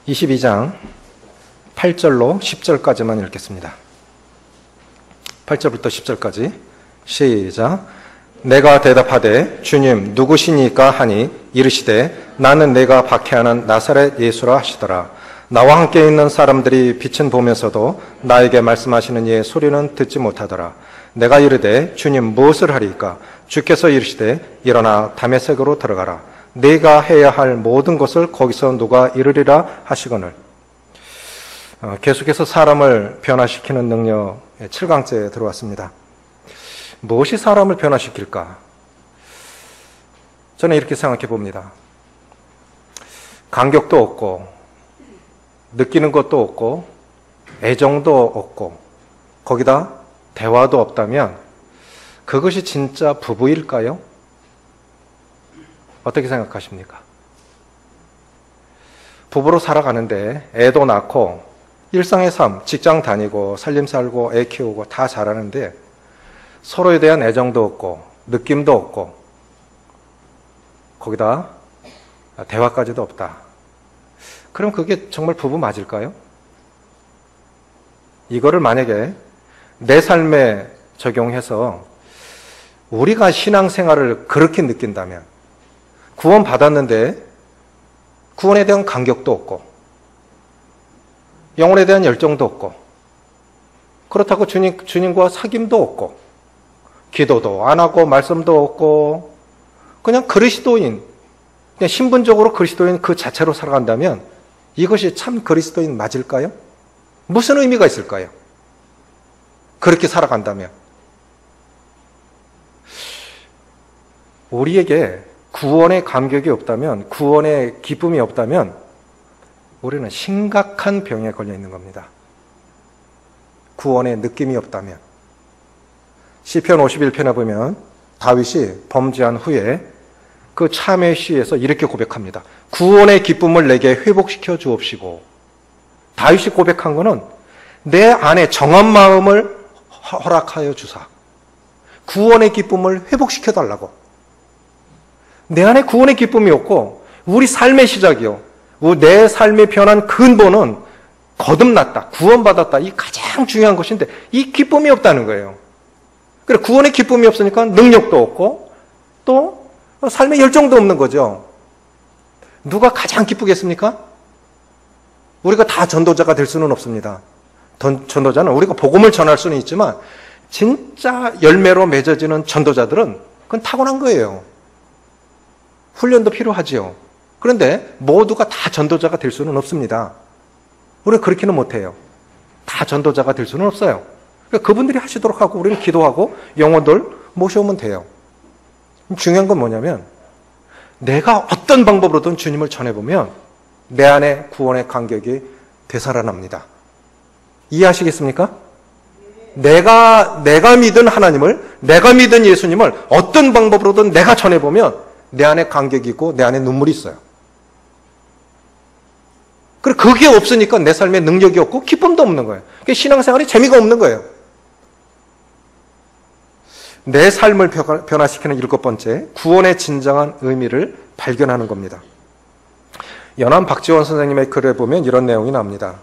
22장 8절로 10절까지만 읽겠습니다. 8절부터 10절까지 시작. 내가 대답하되 주님 누구시니까 하니 이르시되 나는 내가 박해하는 나사렛 예수라 하시더라. 나와 함께 있는 사람들이 빛은 보면서도 나에게 말씀하시는 이의 소리는 듣지 못하더라. 내가 이르되 주님 무엇을 하리이까? 주께서 이르시되 일어나 다메섹으로 들어가라. 네가 해야 할 모든 것을 거기서 누가 이르리라 하시거늘. 계속해서 사람을 변화시키는 능력 7강째에 들어왔습니다. 무엇이 사람을 변화시킬까? 저는 이렇게 생각해 봅니다. 간격도 없고 느끼는 것도 없고 애정도 없고 거기다 대화도 없다면 그것이 진짜 부부일까요? 어떻게 생각하십니까? 부부로 살아가는데 애도 낳고 일상의 삶, 직장 다니고 살림 살고 애 키우고 다 잘하는데 서로에 대한 애정도 없고 느낌도 없고 거기다 대화까지도 없다. 그럼 그게 정말 부부 맞을까요? 이거를 만약에 내 삶에 적용해서 우리가 신앙생활을 그렇게 느낀다면 구원 받았는데 구원에 대한 간격도 없고 영혼에 대한 열정도 없고 그렇다고 주님과 사귐도 없고 기도도 안 하고 말씀도 없고 그냥 그리스도인, 그냥 신분적으로 그리스도인 그 자체로 살아간다면 이것이 참 그리스도인 맞을까요? 무슨 의미가 있을까요? 그렇게 살아간다면 우리에게 구원의 감격이 없다면, 구원의 기쁨이 없다면 우리는 심각한 병에 걸려 있는 겁니다. 구원의 느낌이 없다면. 시편 51편에 보면 다윗이 범죄한 후에 그 참회 시에서 이렇게 고백합니다. 구원의 기쁨을 내게 회복시켜 주옵시고. 다윗이 고백한 것은 내 안에 정한 마음을 허락하여 주사. 구원의 기쁨을 회복시켜 달라고. 내 안에 구원의 기쁨이 없고 우리 삶의 시작이요. 내 삶의 변한 근본은 거듭났다, 구원받았다. 이 가장 중요한 것인데 이 기쁨이 없다는 거예요. 그래 구원의 기쁨이 없으니까 능력도 없고 또 삶의 열정도 없는 거죠. 누가 가장 기쁘겠습니까? 우리가 다 전도자가 될 수는 없습니다. 전도자는 우리가 복음을 전할 수는 있지만 진짜 열매로 맺어지는 전도자들은 그건 타고난 거예요. 훈련도 필요하지요. 그런데 모두가 다 전도자가 될 수는 없습니다. 우리가 그렇게는 못해요. 다 전도자가 될 수는 없어요. 그러니까 그분들이 하시도록 하고 우리는 기도하고 영혼들 모셔오면 돼요. 중요한 건 뭐냐면 내가 어떤 방법으로든 주님을 전해보면 내 안에 구원의 간격이 되살아납니다. 이해하시겠습니까? 내가 믿은 하나님을, 내가 믿은 예수님을 어떤 방법으로든 내가 전해보면 내 안에 간격이 있고 내 안에 눈물이 있어요. 그리고 그게 없으니까 내 삶에 능력이 없고 기쁨도 없는 거예요. 그러니까 신앙생활이 재미가 없는 거예요. 내 삶을 변화시키는 7번째, 구원의 진정한 의미를 발견하는 겁니다. 연암 박지원 선생님의 글에 보면 이런 내용이 나옵니다.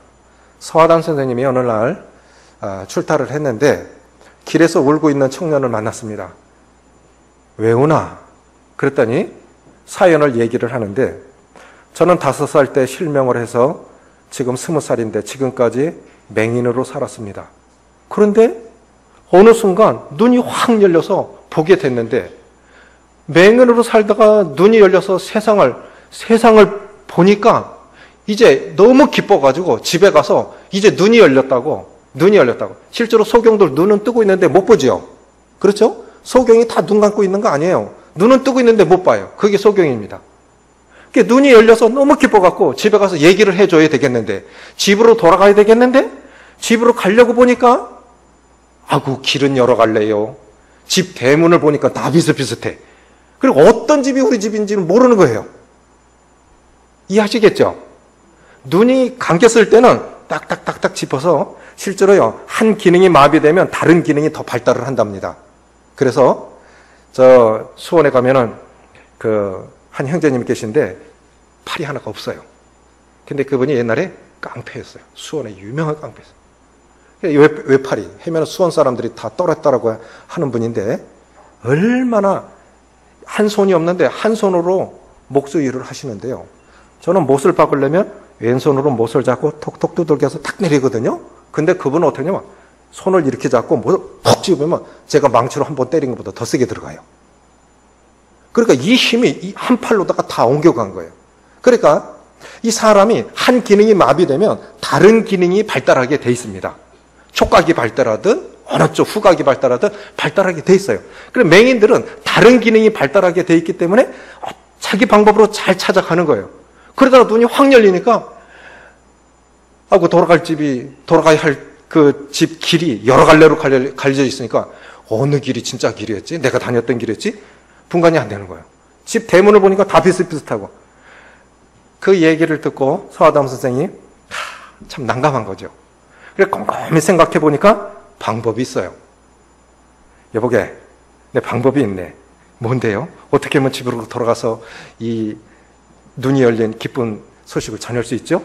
서하단 선생님이 어느 날 출타를 했는데 길에서 울고 있는 청년을 만났습니다. 왜 우나? 그랬더니 사연을 얘기를 하는데 저는 5살 때 실명을 해서 지금 20살인데 지금까지 맹인으로 살았습니다. 그런데 어느 순간 눈이 확 열려서 보게 됐는데 맹인으로 살다가 눈이 열려서 세상을 보니까 이제 너무 기뻐가지고 집에 가서 이제 눈이 열렸다고. 실제로 소경들 눈은 뜨고 있는데 못 보지요. 그렇죠? 소경이 다 눈 감고 있는 거 아니에요. 눈은 뜨고 있는데 못 봐요. 그게 소경입니다. 눈이 열려서 너무 기뻐갖고 집에 가서 얘기를 해줘야 되겠는데 집으로 돌아가야 되겠는데 집으로 가려고 보니까 아구 길은 열어갈래요. 집 대문을 보니까 다 비슷비슷해. 그리고 어떤 집이 우리 집인지는 모르는 거예요. 이해하시겠죠? 눈이 감겼을 때는 딱딱딱딱 짚어서 실제로요 한 기능이 마비되면 다른 기능이 더 발달을 한답니다. 그래서 저 수원에 가면은 한 형제님이 계신데 팔이 하나가 없어요. 근데 그분이 옛날에 깡패였어요. 수원의 유명한 깡패였어요. 외파리, 해면은 수원 사람들이 다 떨었다라고 하는 분인데 얼마나 한 손이 없는데 한 손으로 목수 일을 하시는데요. 저는 못을 박으려면 왼손으로 못을 잡고 톡톡 두들겨서 탁 내리거든요. 근데 그분은 어떻게 하냐면 손을 이렇게 잡고 못을 푹 집으면 제가 망치로 한 번 때린 것보다 더 세게 들어가요. 그러니까 이 힘이 이 한 팔로다가 다 옮겨간 거예요. 그러니까 이 사람이 한 기능이 마비되면 다른 기능이 발달하게 돼 있습니다. 촉각이 발달하든 어느 쪽 후각이 발달하든 발달하게 돼 있어요. 그래서 맹인들은 다른 기능이 발달하게 돼 있기 때문에 자기 방법으로 잘 찾아가는 거예요. 그러다가 눈이 확 열리니까 돌아가야 할 그 집 길이 여러 갈래로 갈려져 있으니까 어느 길이 진짜 길이었지? 내가 다녔던 길이었지? 분간이 안 되는 거예요. 집 대문을 보니까 다 비슷비슷하고. 그 얘기를 듣고 서아담 선생이 참 난감한 거죠. 그래서 곰곰이 생각해 보니까 방법이 있어요. 여보게, 내 방법이 있네. 뭔데요? 어떻게 하면 집으로 돌아가서 이 눈이 열린 기쁜 소식을 전할 수 있죠?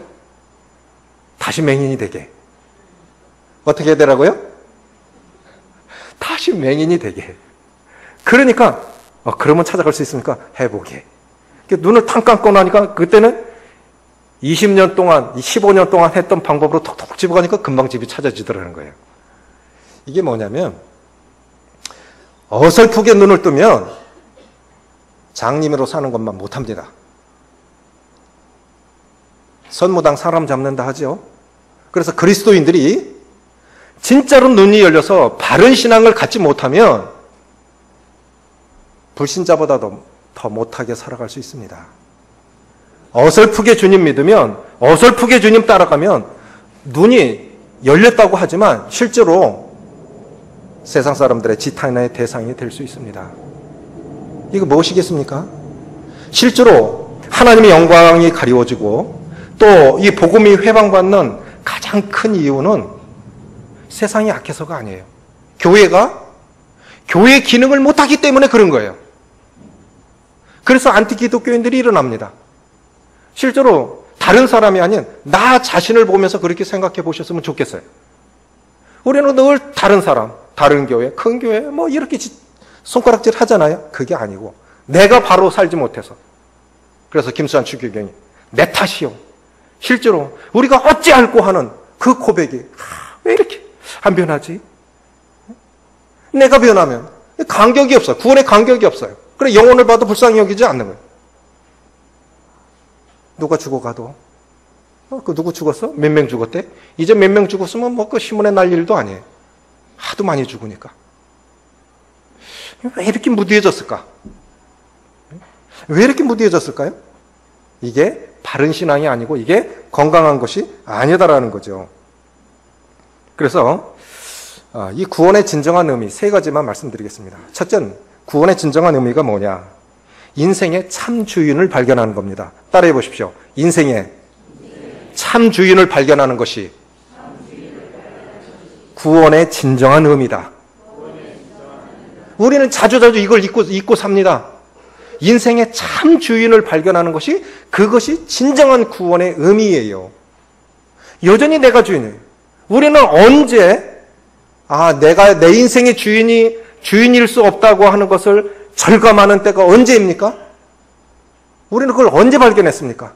다시 맹인이 되게. 어떻게 해야 되라고요? 다시 맹인이 되게. 그러니까 그러면 찾아갈 수 있으니까 해보게. 눈을 탕 감고 나니까 그때는 20년 동안, 15년 동안 했던 방법으로 톡톡 집어가니까 금방 집이 찾아지더라는 거예요. 이게 뭐냐면 어설프게 눈을 뜨면 장님으로 사는 것만 못합니다. 선무당 사람 잡는다 하죠. 그래서 그리스도인들이 진짜로 눈이 열려서 바른 신앙을 갖지 못하면 불신자보다도 더 못하게 살아갈 수 있습니다. 어설프게 주님 믿으면, 어설프게 주님 따라가면 눈이 열렸다고 하지만 실제로 세상 사람들의 지탄의 대상이 될 수 있습니다. 이거 무엇이겠습니까? 실제로 하나님의 영광이 가리워지고 또 이 복음이 회방받는 가장 큰 이유는 세상이 약해서가 아니에요. 교회가 교회의 기능을 못하기 때문에 그런 거예요. 그래서 안티기독교인들이 일어납니다. 실제로 다른 사람이 아닌 나 자신을 보면서 그렇게 생각해 보셨으면 좋겠어요. 우리는 늘 다른 사람, 다른 교회, 큰 교회 뭐 이렇게 손가락질 하잖아요. 그게 아니고 내가 바로 살지 못해서. 그래서 김수환 추기경이 내 탓이요. 실제로 우리가 어찌할꼬 하는 그 고백이 왜 이렇게 안 변하지? 내가 변하면 간격이 없어요. 구원의 간격이 없어요. 그래 영혼을 봐도 불쌍히 여기지 않는 거예요. 누가 죽어가도 그 누구 죽었어? 몇 명 죽었대? 이제 몇 명 죽었으면 뭐 그 신문에 날 일도 아니에요. 하도 많이 죽으니까. 왜 이렇게 무디해졌을까? 왜 이렇게 무디해졌을까요? 이게 바른 신앙이 아니고 이게 건강한 것이 아니다라는 거죠. 그래서 이 구원의 진정한 의미 세 가지만 말씀드리겠습니다. 첫째는 구원의 진정한 의미가 뭐냐? 인생의 참 주인을 발견하는 겁니다. 따라해 보십시오. 인생의 참 주인을 발견하는 것이 구원의 진정한 의미다. 우리는 자주자주 이걸 잊고 삽니다. 인생의 참 주인을 발견하는 것이 그것이 진정한 구원의 의미예요. 여전히 내가 주인이에요. 우리는 언제 내가 내 인생의 주인일 수 없다고 하는 것을 절감하는 때가 언제입니까? 우리는 그걸 언제 발견했습니까?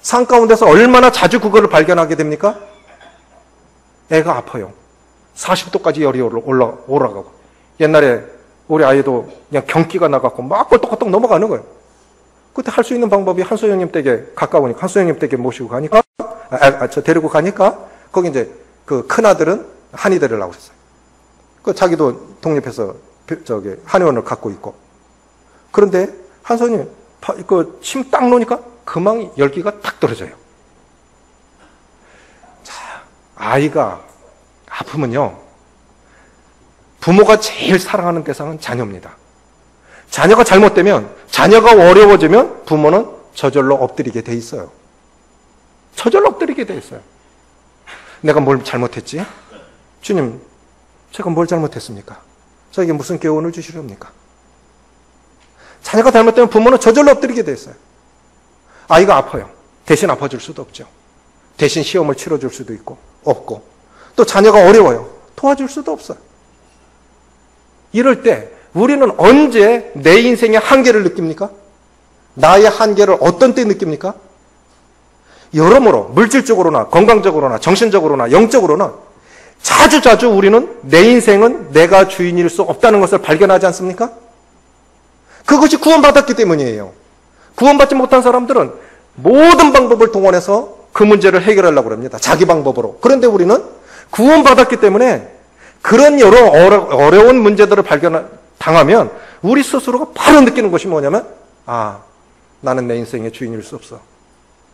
산 가운데서 얼마나 자주 그거를 발견하게 됩니까? 애가 아파요. 40도까지 열이 올라가고. 옛날에 우리 아이도 그냥 경기가 나갖고 막 꼴떡꼴떡 넘어가는 거예요. 그때 할 수 있는 방법이 한소영님 댁에 가까우니까 한소영님 댁에 모시고 가니까, 데리고 가니까, 거기 이제 그 큰아들은 한의 데리려고 했어요. 그 자기도 독립해서 한의원을 갖고 있고. 그런데 한소영님, 그 침 딱 놓으니까 금방 열기가 딱 떨어져요. 자, 아이가 아프면요. 부모가 제일 사랑하는 대상은 자녀입니다. 자녀가 잘못되면, 자녀가 어려워지면 부모는 저절로 엎드리게 돼 있어요. 저절로 엎드리게 돼 있어요. 내가 뭘 잘못했지? 주님, 제가 뭘 잘못했습니까? 저에게 무슨 교훈을 주시렵니까? 자녀가 잘못되면 부모는 저절로 엎드리게 돼 있어요. 아이가 아파요. 대신 아파줄 수도 없죠. 대신 시험을 치러줄 수도 없고 또 자녀가 어려워요. 도와줄 수도 없어요. 이럴 때 우리는 언제 내 인생의 한계를 느낍니까? 나의 한계를 어떤 때 느낍니까? 여러모로 물질적으로나 건강적으로나 정신적으로나 영적으로나 자주 우리는 내 인생은 내가 주인일 수 없다는 것을 발견하지 않습니까? 그것이 구원받았기 때문이에요. 구원받지 못한 사람들은 모든 방법을 동원해서 그 문제를 해결하려고 합니다. 자기 방법으로. 그런데 우리는 구원받았기 때문에 그런 여러 어려운 문제들을 당하면 우리 스스로가 바로 느끼는 것이 뭐냐면 나는 내 인생의 주인일 수 없어.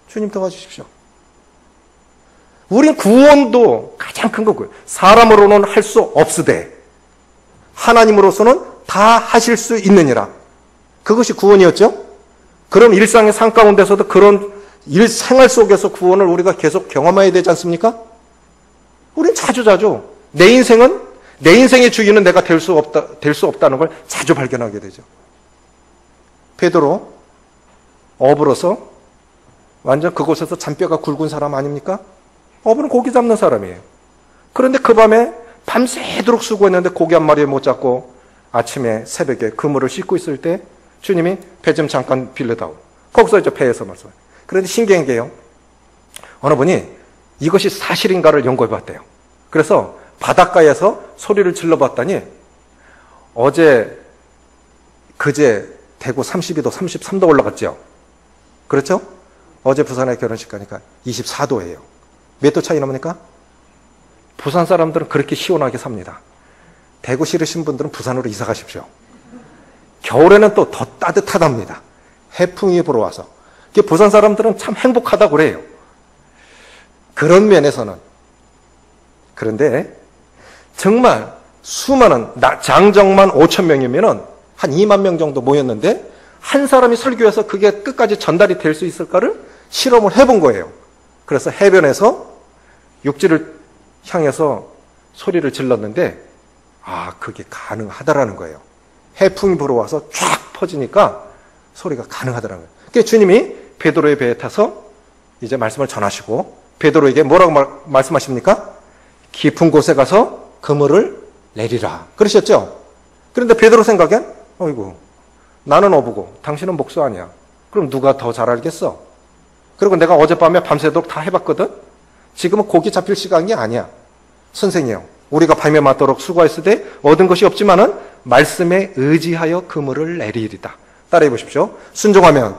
주님 도와주십시오. 우린 구원도 가장 큰 거고요. 사람으로는 할 수 없으되 하나님으로서는 다 하실 수 있느니라. 그것이 구원이었죠. 그럼 일상의 삶 가운데서도 그런 생활 속에서 구원을 우리가 계속 경험해야 되지 않습니까? 우린 자주 내 인생의 주인은 내가 될 수 없다는 걸 자주 발견하게 되죠. 베드로 어부로서 완전 그곳에서 잔뼈가 굵은 사람 아닙니까? 어부는 고기 잡는 사람이에요. 그런데 그 밤에 밤새도록 수고했는데 고기 한 마리 못 잡고 아침에 새벽에 그물을 씻고 있을 때 주님이 배 좀 잠깐 빌려다오. 거기서 이제 배에서 말씀해요. 그런데 신기한 게요. 어느 분이 이것이 사실인가를 연구해 봤대요. 그래서 바닷가에서 소리를 질러봤더니 그제 대구 32도, 33도 올라갔죠. 그렇죠? 어제 부산에 결혼식 가니까 24도예요. 몇 도 차이 납니까? 부산 사람들은 그렇게 시원하게 삽니다. 대구 싫으신 분들은 부산으로 이사 가십시오. 겨울에는 또 더 따뜻하답니다. 해풍이 불어와서. 부산 사람들은 참 행복하다고 그래요. 그런 면에서는. 그런데 정말 수많은 장정만 5천 명이면 한 2만 명 정도 모였는데 한 사람이 설교해서 그게 끝까지 전달이 될 수 있을까를 실험을 해본 거예요. 그래서 해변에서 육지를 향해서 소리를 질렀는데 그게 가능하다라는 거예요. 해풍이 불어와서 쫙 퍼지니까 소리가 가능하더라고요. 그러니까 주님이 베드로의 배에 타서 이제 말씀을 전하시고 베드로에게 뭐라고 말씀하십니까? 깊은 곳에 가서 그물을 내리라. 그러셨죠? 그런데 베드로 생각엔 어이구 나는 어부고 당신은 목수 아니야. 그럼 누가 더 잘 알겠어? 그리고 내가 어젯밤에 밤새도록 다 해봤거든? 지금은 고기 잡힐 시간이 아니야. 선생이요. 우리가 밤에 맞도록 수고했을 때 얻은 것이 없지만은 말씀에 의지하여 그물을 내리리다. 따라해 보십시오. 순종하면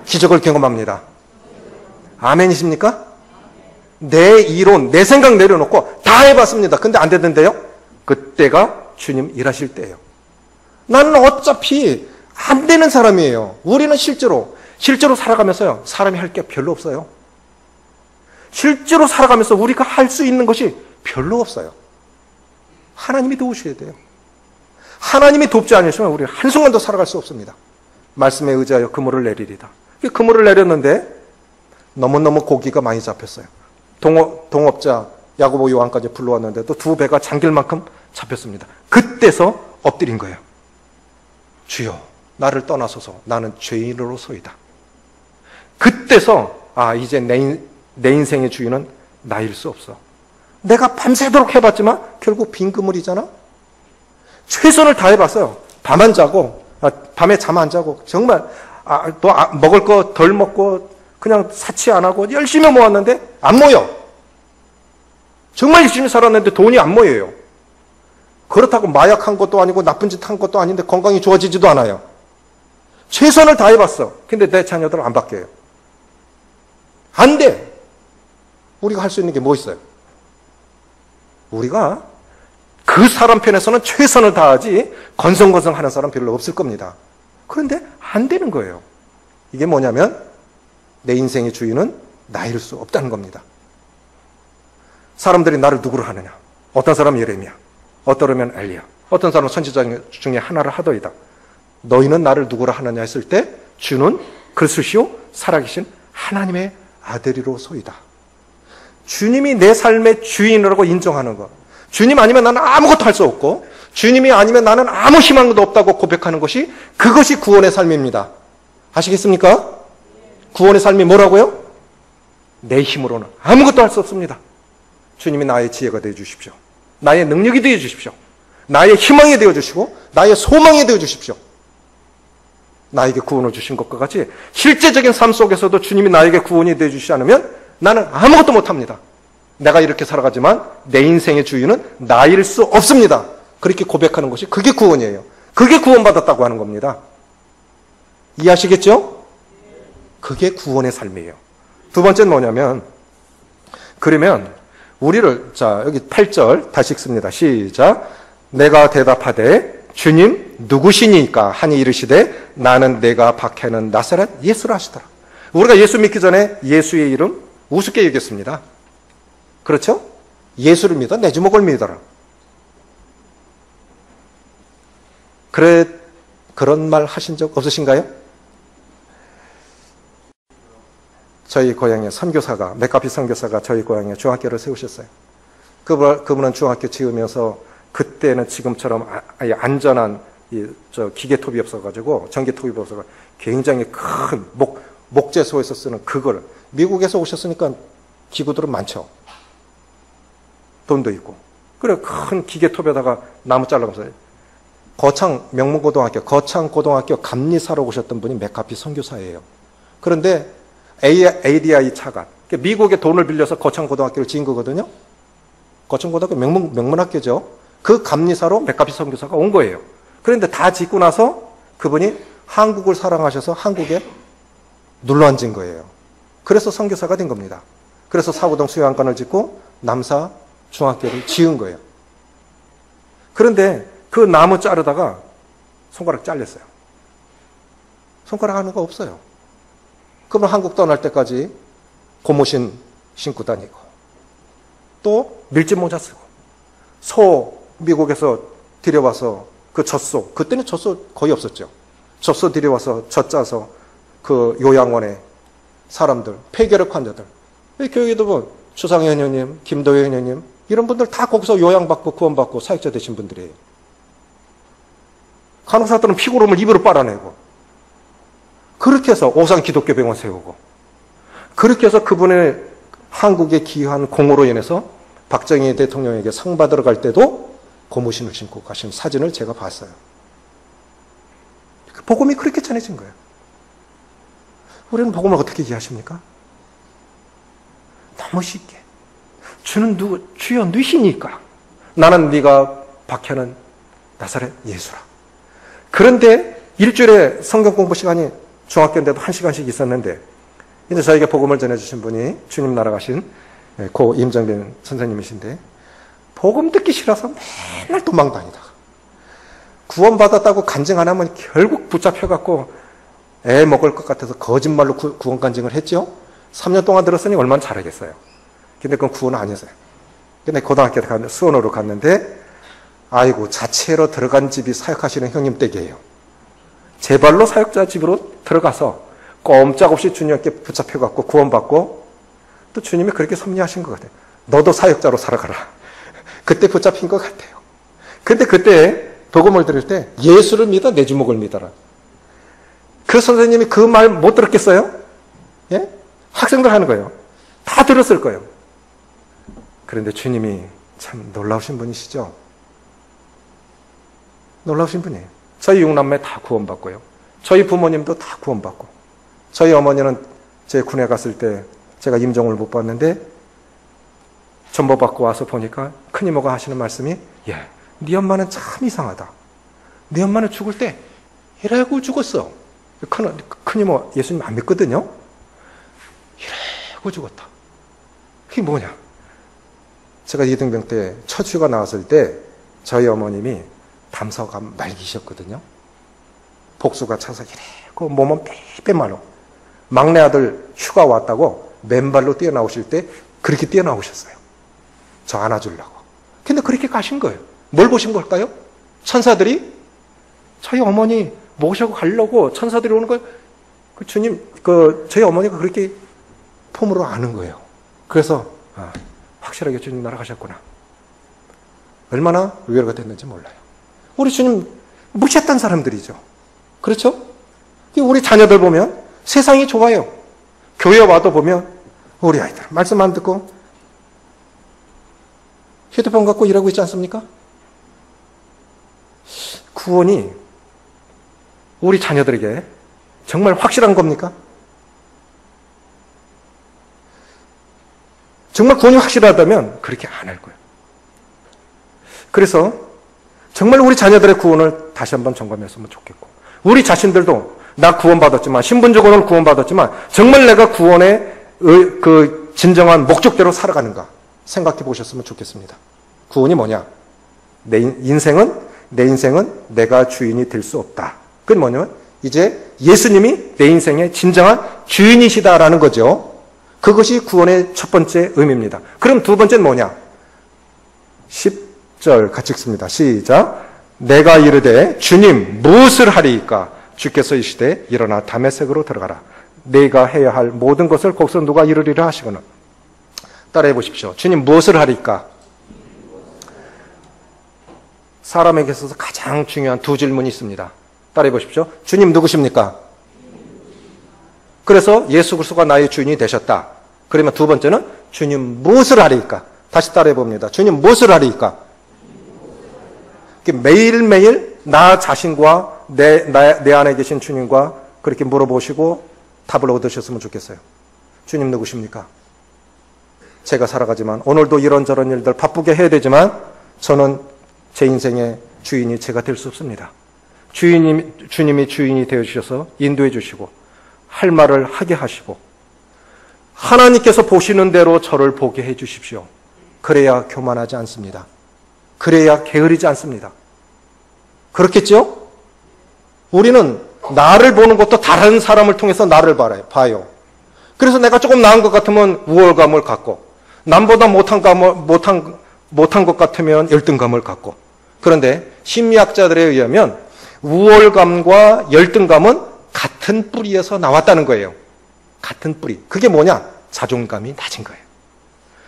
기적을 경험합니다. 아멘이십니까? 내 이론, 내 생각 내려놓고 다 해봤습니다. 근데 안 되던데요? 그때가 주님 일하실 때예요. 나는 어차피 안 되는 사람이에요. 우리는 실제로 살아가면서요. 사람이 할 게 별로 없어요. 실제로 살아가면서 우리가 할 수 있는 것이 별로 없어요. 하나님이 도우셔야 돼요. 하나님이 돕지 않으시면 우리는 한순간도 살아갈 수 없습니다. 말씀에 의지하여 그물을 내리리다. 그물을 내렸는데 너무너무 고기가 많이 잡혔어요. 동업자 야고보 요한까지 불러왔는데 또 두 배가 잠길 만큼 잡혔습니다. 그때서 엎드린 거예요. 주여 나를 떠나소서 나는 죄인으로소이다. 그때서 이제 내 인생의 주인은 나일 수 없어. 내가 밤새도록 해봤지만 결국 빈 그물이잖아. 최선을 다해봤어요. 밤 자고 밤에 잠 안 자고 정말 또 먹을 거 덜 먹고 그냥 사치 안 하고 열심히 모았는데 안 모여. 정말 열심히 살았는데 돈이 안 모여요. 그렇다고 마약한 것도 아니고 나쁜 짓 한 것도 아닌데 건강이 좋아지지도 않아요. 최선을 다해봤어. 근데 내 자녀들은 안 바뀌어요. 안 돼. 우리가 할 수 있는 게 뭐 있어요? 우리가 그 사람 편에서는 최선을 다하지 건성건성하는 사람 별로 없을 겁니다. 그런데 안 되는 거예요. 이게 뭐냐면 내 인생의 주인은 나일 수 없다는 겁니다. 사람들이 나를 누구로 하느냐? 어떤 사람은 예레미야, 어떠면 엘리야, 어떤 사람은 선지자 중에 하나를 하더이다. 너희는 나를 누구로 하느냐 했을 때 주는 그리스도시요 살아계신 하나님의 아들이로소이다. 주님이 내 삶의 주인이라고 인정하는 것. 주님 아니면 나는 아무것도 할 수 없고 주님이 아니면 나는 아무 희망도 없다고 고백하는 것이 그것이 구원의 삶입니다. 아시겠습니까? 구원의 삶이 뭐라고요? 내 힘으로는 아무것도 할 수 없습니다. 주님이 나의 지혜가 되어 주십시오. 나의 능력이 되어 주십시오. 나의 희망이 되어 주시고 나의 소망이 되어 주십시오. 나에게 구원을 주신 것과 같이 실제적인 삶 속에서도 주님이 나에게 구원이 되어 주시지 않으면 나는 아무것도 못합니다. 내가 이렇게 살아가지만 내 인생의 주인은 나일 수 없습니다. 그렇게 고백하는 것이 그게 구원이에요. 그게 구원받았다고 하는 겁니다. 이해하시겠죠? 그게 구원의 삶이에요. 두 번째는 뭐냐면, 그러면 우리를, 자, 여기 8절 다시 읽습니다. 시작. 내가 대답하되 주님 누구시니까 하니 이르시되 나는 내가 박해는 나사렛 예수라 하시더라. 우리가 예수 믿기 전에 예수의 이름 우습게 얘기했습니다. 그렇죠? 예수를 믿어 내 주먹을 믿어라. 그런 말 하신 적 없으신가요? 저희 고향에 선교사가, 맥카피 선교사가 저희 고향에 중학교를 세우셨어요. 그분은 중학교 지으면서 그때는 지금처럼 아예 안전한 기계톱이 없어가지고, 전기톱이 없어서 굉장히 큰 목재소에서 쓰는 그걸, 미국에서 오셨으니까 기구들은 많죠. 돈도 있고. 그래, 큰 기계톱에다가 나무 잘라가면서 거창고등학교 감리사로 오셨던 분이 맥카피 선교사예요. 그런데 ADI 차관, 미국의 돈을 빌려서 거창고등학교를 지은 거거든요. 거창고등학교 명문학교죠. 그 감리사로 맥카피 선교사가 온 거예요. 그런데 다 짓고 나서 그분이 한국을 사랑하셔서 한국에 눌러앉은 거예요. 그래서 선교사가 된 겁니다. 그래서 사구동 수양관을 짓고 남사 중학교를 지은 거예요. 그런데 그 나무 자르다가 손가락 잘렸어요. 손가락 하는 거 없어요. 그러면 한국 떠날 때까지 고무신 신고 다니고 또 밀짚 모자 쓰고 소 미국에서 들여와서 그 젖소, 그때는 젖소 거의 없었죠. 젖소 들여와서 젖 짜서 그 요양원에 사람들, 폐결핵 환자들, 교회에도 뭐 추상현 의원님, 김도현 의원님 이런 분들 다 거기서 요양받고 구원받고 사역자 되신 분들이에요. 간호사들은 피고름을 입으로 빨아내고 그렇게 해서 오산 기독교 병원 세우고 그렇게 해서 그분의 한국에 기여한 공으로 인해서 박정희 대통령에게 상 받으러 갈 때도 고무신을 신고 가신 사진을 제가 봤어요. 복음이 그렇게 전해진 거예요. 우리는 복음을 어떻게 이해하십니까? 너무 쉽게. 주는 주여 누시니까 나는 네가 박해는 나사렛 예수라. 그런데 일주일에 성경 공부 시간이 중학교인데도 1시간씩 있었는데 이제 저에게 복음을 전해주신 분이 주님 나라 가신 고 임정빈 선생님이신데 복음 듣기 싫어서 맨날 도망다니다가 구원받았다고 간증 안 하면 결국 붙잡혀갖고 애 먹을 것 같아서 거짓말로 구원 간증을 했죠. 3년 동안 들었으니 얼마나 잘하겠어요. 근데 그건 구원은 아니었어요. 근데 고등학교 수원으로 갔는데 아이고 자체로 들어간 집이 사역하시는 형님 댁이에요. 제 발로 사역자 집으로 들어가서 꼼짝없이 주님께 붙잡혀갖고 구원받고 또 주님이 그렇게 섭리하신 것 같아요. 너도 사역자로 살아가라. 그때 붙잡힌 것 같아요. 근데 그때 복음을 들을 때 예수를 믿어 내 주먹을 믿어라. 그 선생님이 그 말 못 들었겠어요? 예? 학생들 하는 거예요. 다 들었을 거예요. 그런데 주님이 참 놀라우신 분이시죠? 놀라우신 분이에요. 저희 6남매 다 구원받고요. 저희 부모님도 다 구원받고. 저희 어머니는 제 군에 갔을 때 제가 임종을 못 봤는데 전보받고 와서 보니까 큰이모가 하시는 말씀이 네 엄마는 참 이상하다. 네 엄마는 죽을 때 이러고 죽었어. 큰이모 예수님 안 믿거든요. 이러고 죽었다. 그게 뭐냐? 제가 이등병 때 첫 휴가 나왔을 때 저희 어머님이 담서가 말기셨거든요. 복수가 차서 이래고 몸은 빼빼말로 막내 아들 휴가 왔다고 맨발로 뛰어나오실 때 그렇게 뛰어나오셨어요. 저 안아주려고. 근데 그렇게 가신 거예요. 뭘 보신 걸까요? 천사들이 저희 어머니 모시고 가려고 천사들이 오는 거예요. 주님, 저희 어머니가 그렇게 품으로 아는 거예요. 그래서 확실하게 주님 날아가셨구나. 얼마나 위로가 됐는지 몰라요. 우리 주님 무시했던 사람들이죠. 그렇죠? 우리 자녀들 보면 세상이 좋아요. 교회 와도 보면 우리 아이들 말씀 안 듣고 휴대폰 갖고 일하고 있지 않습니까? 구원이 우리 자녀들에게 정말 확실한 겁니까? 정말 구원이 확실하다면 그렇게 안 할 거예요. 그래서 정말 우리 자녀들의 구원을 다시 한번 점검했으면 좋겠고, 우리 자신들도 나 구원받았지만, 신분적으로는 구원받았지만 정말 내가 구원의 그 진정한 목적대로 살아가는가 생각해 보셨으면 좋겠습니다. 구원이 뭐냐? 내 인생은 내가 주인이 될 수 없다. 그건 뭐냐면 이제 예수님이 내 인생의 진정한 주인이시다라는 거죠. 그것이 구원의 첫 번째 의미입니다. 그럼 두 번째는 뭐냐? 10절 같이 읽습니다. 시작. 내가 이르되 주님 무엇을 하리이까? 주께서 이르시되 일어나 다메섹으로 들어가라. 내가 해야 할 모든 것을 거기서 누가 이루리라 하시거늘. 따라해 보십시오. 주님 무엇을 하리이까? 사람에게 있어서 가장 중요한 두 질문이 있습니다. 따라해 보십시오. 주님 누구십니까? 그래서 예수 그리스도가 나의 주인이 되셨다. 그러면 두 번째는 주님 무엇을 하리이까? 다시 따라해 봅니다. 주님 무엇을 하리이까? 매일매일 나 자신과 내 안에 계신 주님과 그렇게 물어보시고 답을 얻으셨으면 좋겠어요. 주님 누구십니까? 제가 살아가지만 오늘도 이런저런 일들 바쁘게 해야 되지만 저는 제 인생의 주인이 제가 될 수 없습니다. 주님이 주인이 되어주셔서 인도해 주시고 할 말을 하게 하시고 하나님께서 보시는 대로 저를 보게 해 주십시오. 그래야 교만하지 않습니다. 그래야 게으르지 않습니다. 그렇겠죠? 우리는 나를 보는 것도 다른 사람을 통해서 나를 봐요. 그래서 내가 조금 나은 것 같으면 우월감을 갖고 남보다 못한 것 같으면 열등감을 갖고, 그런데 심리학자들에 의하면 우월감과 열등감은 같은 뿌리에서 나왔다는 거예요. 같은 뿌리. 그게 뭐냐? 자존감이 낮은 거예요.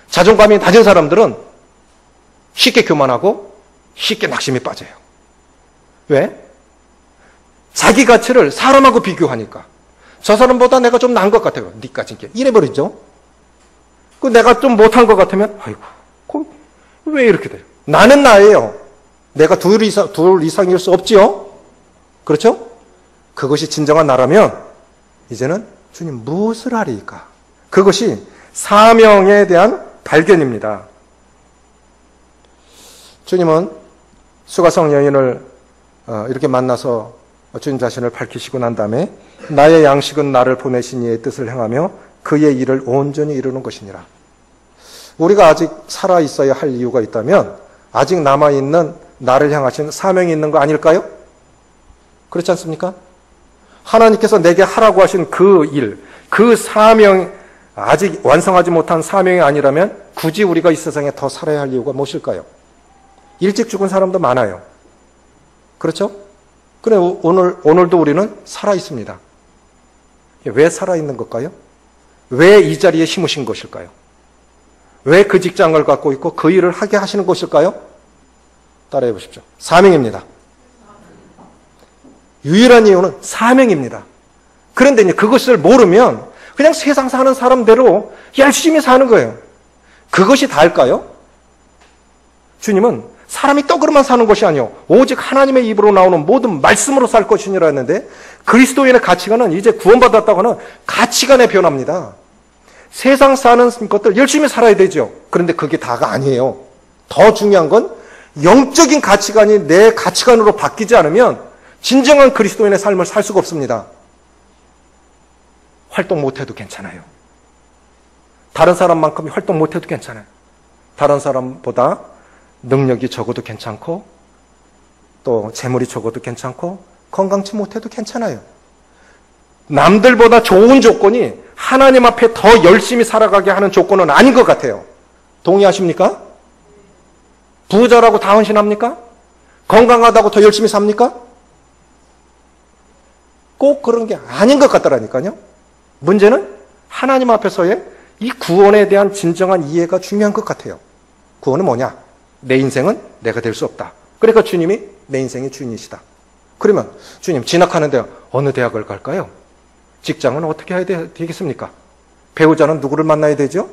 자존감이 낮은 사람들은 쉽게 교만하고 쉽게 낙심에 빠져요. 왜? 자기 가치를 사람하고 비교하니까 저 사람보다 내가 좀 나은 것 같아요. 니까지 이래버리죠. 그 내가 좀 못한 것 같으면 아이고 왜 이렇게 돼요? 나는 나예요. 내가 둘 이상일 수 없지요. 그렇죠? 그것이 진정한 나라면 이제는 주님 무엇을 하리이까? 그것이 사명에 대한 발견입니다. 주님은 수가성 여인을 이렇게 만나서 주님 자신을 밝히시고 난 다음에 나의 양식은 나를 보내신 이의 뜻을 행하며 그의 일을 온전히 이루는 것이니라. 우리가 아직 살아있어야 할 이유가 있다면 아직 남아있는 나를 향하신 사명이 있는 거 아닐까요? 그렇지 않습니까? 하나님께서 내게 하라고 하신 그 일, 그 사명, 아직 완성하지 못한 사명이 아니라면 굳이 우리가 이 세상에 더 살아야 할 이유가 무엇일까요? 일찍 죽은 사람도 많아요. 그렇죠? 그래 오늘도 우리는 살아있습니다. 왜 살아있는 걸까요? 왜 이 자리에 심으신 것일까요? 왜 그 직장을 갖고 있고 그 일을 하게 하시는 것일까요? 따라해 보십시오. 사명입니다. 유일한 이유는 사명입니다. 그런데 이제 그것을 모르면 그냥 세상 사는 사람대로 열심히 사는 거예요. 그것이 다일까요? 주님은 사람이 떡으로만 사는 것이 아니요 오직 하나님의 입으로 나오는 모든 말씀으로 살 것이니라 했는데, 그리스도인의 가치관은 이제 구원받았다고 하는 가치관에 변합니다. 세상 사는 것들 열심히 살아야 되죠. 그런데 그게 다가 아니에요. 더 중요한 건 영적인 가치관이 내 가치관으로 바뀌지 않으면 진정한 그리스도인의 삶을 살 수가 없습니다. 활동 못해도 괜찮아요. 다른 사람만큼 활동 못해도 괜찮아요. 다른 사람보다 능력이 적어도 괜찮고 또 재물이 적어도 괜찮고 건강치 못해도 괜찮아요. 남들보다 좋은 조건이 하나님 앞에 더 열심히 살아가게 하는 조건은 아닌 것 같아요. 동의하십니까? 부자라고 다 헌신합니까? 건강하다고 더 열심히 삽니까? 꼭 그런 게 아닌 것 같더라니까요. 문제는 하나님 앞에서의 이 구원에 대한 진정한 이해가 중요한 것 같아요. 구원은 뭐냐? 내 인생은 내가 될 수 없다. 그러니까 주님이 내 인생의 주인이시다. 그러면 주님 진학하는데 어느 대학을 갈까요? 직장은 어떻게 해야 되겠습니까? 배우자는 누구를 만나야 되죠?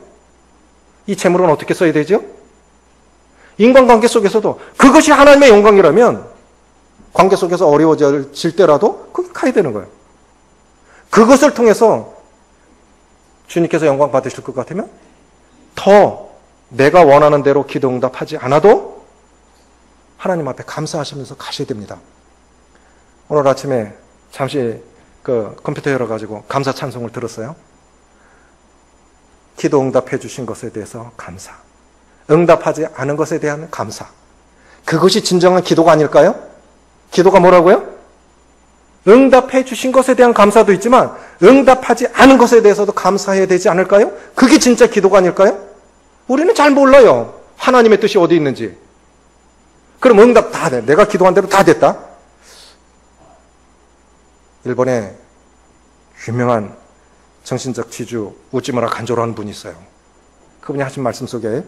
이 재물은 어떻게 써야 되죠? 인간관계 속에서도 그것이 하나님의 영광이라면 관계 속에서 어려워질 때라도 거기 가야 되는 거예요. 그것을 통해서 주님께서 영광 받으실 것 같으면 더 내가 원하는 대로 기도 응답하지 않아도 하나님 앞에 감사하시면서 가셔야 됩니다. 오늘 아침에 잠시 컴퓨터 열어가지고 감사 찬송을 들었어요. 기도 응답해 주신 것에 대해서 감사. 응답하지 않은 것에 대한 감사. 그것이 진정한 기도가 아닐까요? 기도가 뭐라고요? 응답해 주신 것에 대한 감사도 있지만 응답하지 않은 것에 대해서도 감사해야 되지 않을까요? 그게 진짜 기도가 아닐까요? 우리는 잘 몰라요. 하나님의 뜻이 어디 있는지. 그럼 응답 다 돼. 내가 기도한 대로 다 됐다. 일본에 유명한 정신적 지주 우찌무라 간조라는 분이 있어요. 그분이 하신 말씀 속에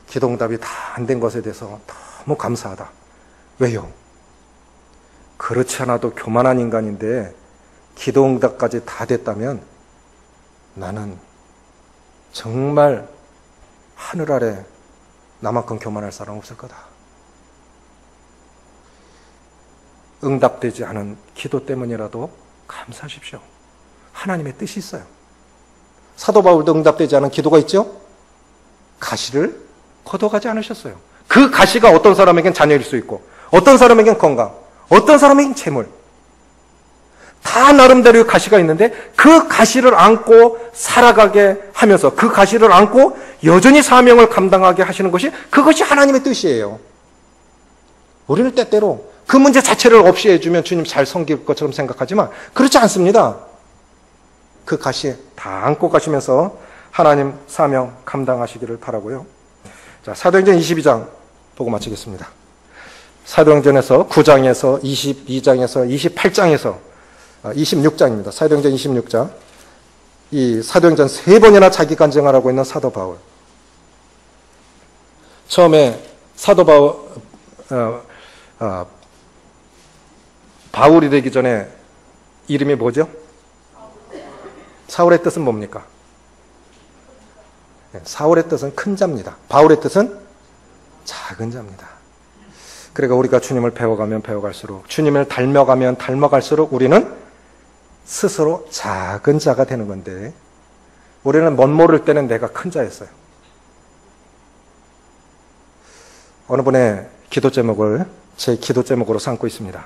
기도 응답이 다 안 된 것에 대해서 너무 감사하다. 왜요? 그렇지 않아도 교만한 인간인데 기도 응답까지 다 됐다면 나는 정말 하늘 아래 나만큼 교만할 사람 없을 거다. 응답되지 않은 기도 때문이라도 감사하십시오. 하나님의 뜻이 있어요. 사도 바울도 응답되지 않은 기도가 있죠? 가시를 거둬가지 않으셨어요. 그 가시가 어떤 사람에겐 자녀일 수 있고 어떤 사람에겐 건강, 어떤 사람에겐 재물. 다 나름대로의 가시가 있는데 그 가시를 안고 살아가게 하면서 그 가시를 안고 여전히 사명을 감당하게 하시는 것이 그것이 하나님의 뜻이에요. 우리는 때때로 그 문제 자체를 없이 해주면 주님 잘 섬길 것처럼 생각하지만 그렇지 않습니다. 그 가시 다 안고 가시면서 하나님 사명 감당하시기를 바라고요. 자, 사도행전 22장 보고 마치겠습니다. 사도행전에서 9장에서 22장에서 28장에서 26장입니다. 사도행전 26장. 이 사도행전 3번이나 자기 간증하라고 있는 사도 바울. 처음에 사도 바울이 되기 전에 이름이 뭐죠? 사울의 뜻은 뭡니까? 사울의 뜻은 큰 자입니다. 바울의 뜻은 작은 자입니다. 그러니까 우리가 주님을 배워가면 배워갈수록 주님을 닮아가면 닮아갈수록 우리는 스스로 작은 자가 되는 건데 우리는 멋 모를 때는 내가 큰 자였어요. 어느 분의 기도 제목을 제 기도 제목으로 삼고 있습니다.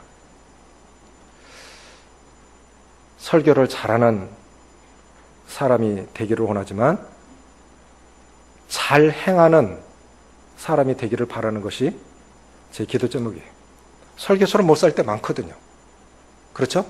설교를 잘하는 사람이 되기를 원하지만 잘 행하는 사람이 되기를 바라는 것이 제 기도 제목이에요. 설교처럼 못 살 때 많거든요. 그렇죠?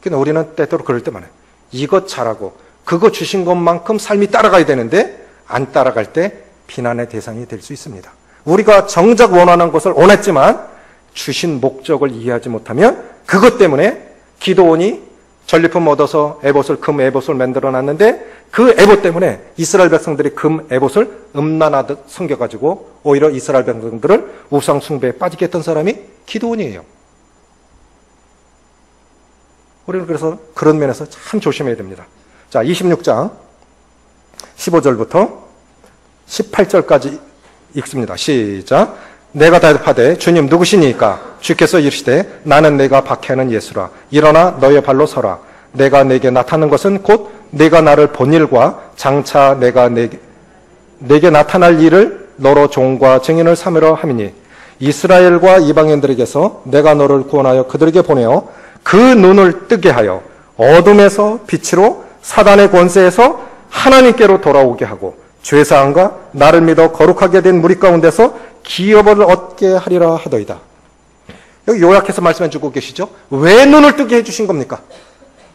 근데 우리는 때때로 그럴 때 많아요. 이것 잘하고 그거 주신 것만큼 삶이 따라가야 되는데 안 따라갈 때 비난의 대상이 될 수 있습니다. 우리가 정작 원하는 것을 원했지만 주신 목적을 이해하지 못하면 그것 때문에 기도원이 전리품 얻어서 에봇을 금 에봇을 만들어놨는데 그 에봇 때문에 이스라엘 백성들이 금 에봇을 음란하듯 섬겨가지고 오히려 이스라엘 백성들을 우상 숭배에 빠지게 했던 사람이 기도원이에요. 우리는 그래서 그런 면에서 참 조심해야 됩니다. 자, 26장 15절부터 18절까지 읽습니다. 시작. 내가 대답하되 주님 누구시니까? 주께서 이르시되 나는 내가 박해하는 예수라. 일어나 너의 발로 서라. 내가 내게 나타난 것은 곧 내가 나를 본 일과 장차 내가 내게 나타날 일을 너로 종과 증인을 삼으려 함이니 이스라엘과 이방인들에게서 내가 너를 구원하여 그들에게 보내어 그 눈을 뜨게 하여 어둠에서 빛으로 사단의 권세에서 하나님께로 돌아오게 하고 죄사함과 나를 믿어 거룩하게 된 무리 가운데서 기업을 얻게 하리라 하더이다. 여기 요약해서 말씀해 주고 계시죠? 왜 눈을 뜨게 해주신 겁니까?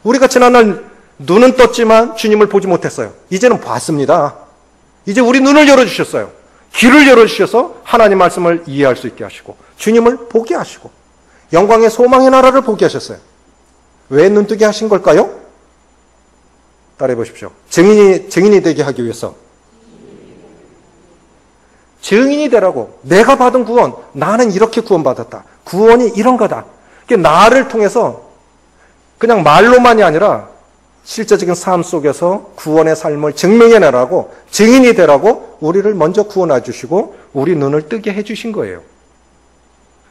우리가 지난날 눈은 떴지만 주님을 보지 못했어요. 이제는 봤습니다. 이제 우리 눈을 열어주셨어요. 귀를 열어주셔서 하나님 말씀을 이해할 수 있게 하시고 주님을 보게 하시고 영광의 소망의 나라를 보게 하셨어요. 왜 눈뜨게 하신 걸까요? 따라해 보십시오. 증인이 되게 하기 위해서. 증인이 되라고. 내가 받은 구원, 나는 이렇게 구원받았다. 구원이 이런 거다. 나를 통해서 그냥 말로만이 아니라 실제적인 삶 속에서 구원의 삶을 증명해내라고, 증인이 되라고 우리를 먼저 구원해 주시고 우리 눈을 뜨게 해 주신 거예요.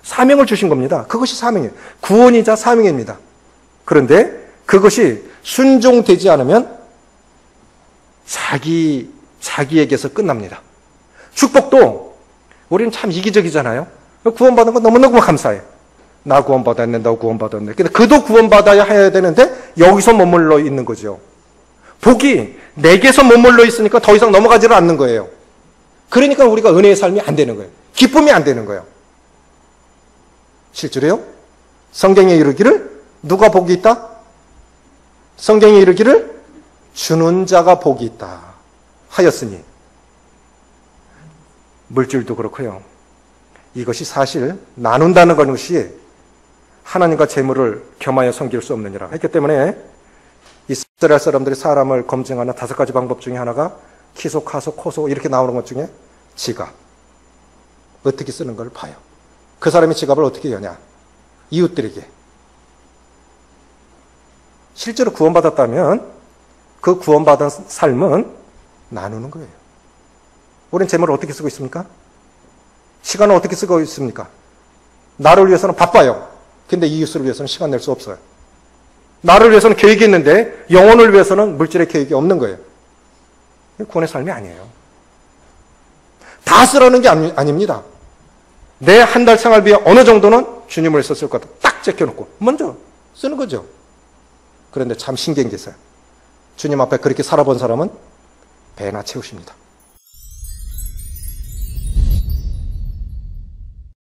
사명을 주신 겁니다. 그것이 사명이에요. 구원이자 사명입니다. 그런데 그것이 순종되지 않으면 자기에게서 끝납니다. 축복도 우리는 참 이기적이잖아요. 구원받은 건 너무너무 감사해. 나 구원받았네, 너 구원받았네. 근데 그도 구원받아야 해야 되는데 여기서 머물러 있는 거죠. 복이 내게서 머물러 있으니까 더 이상 넘어가지를 않는 거예요. 그러니까 우리가 은혜의 삶이 안 되는 거예요. 기쁨이 안 되는 거예요. 실제로요. 성경에 이르기를 누가 복이 있다? 성경에 이르기를 주는 자가 복이 있다 하였으니, 물질도 그렇고요. 이것이 사실 나눈다는 것이 하나님과 재물을 겸하여 섬길 수 없느니라 했기 때문에 이스라엘 사람들이 사람을 검증하는 5가지 방법 중에 하나가 키소, 카소, 코소 이렇게 나오는 것 중에 지갑. 어떻게 쓰는 걸 봐요. 그 사람이 지갑을 어떻게 여냐. 이웃들에게. 실제로 구원받았다면 그 구원받은 삶은 나누는 거예요. 우리는 재물을 어떻게 쓰고 있습니까? 시간을 어떻게 쓰고 있습니까? 나를 위해서는 바빠요. 근데 이웃을 위해서는 시간 낼 수 없어요. 나를 위해서는 계획이 있는데 영혼을 위해서는 물질의 계획이 없는 거예요. 구원의 삶이 아니에요. 다 쓰라는 게 아닙니다. 내 한 달 생활비에 어느 정도는 주님을 위해서 쓸 거다. 딱 제껴놓고 먼저 쓰는 거죠. 그런데 참 신기한 게 있어요. 주님 앞에 그렇게 살아본 사람은 배나 채우십니다.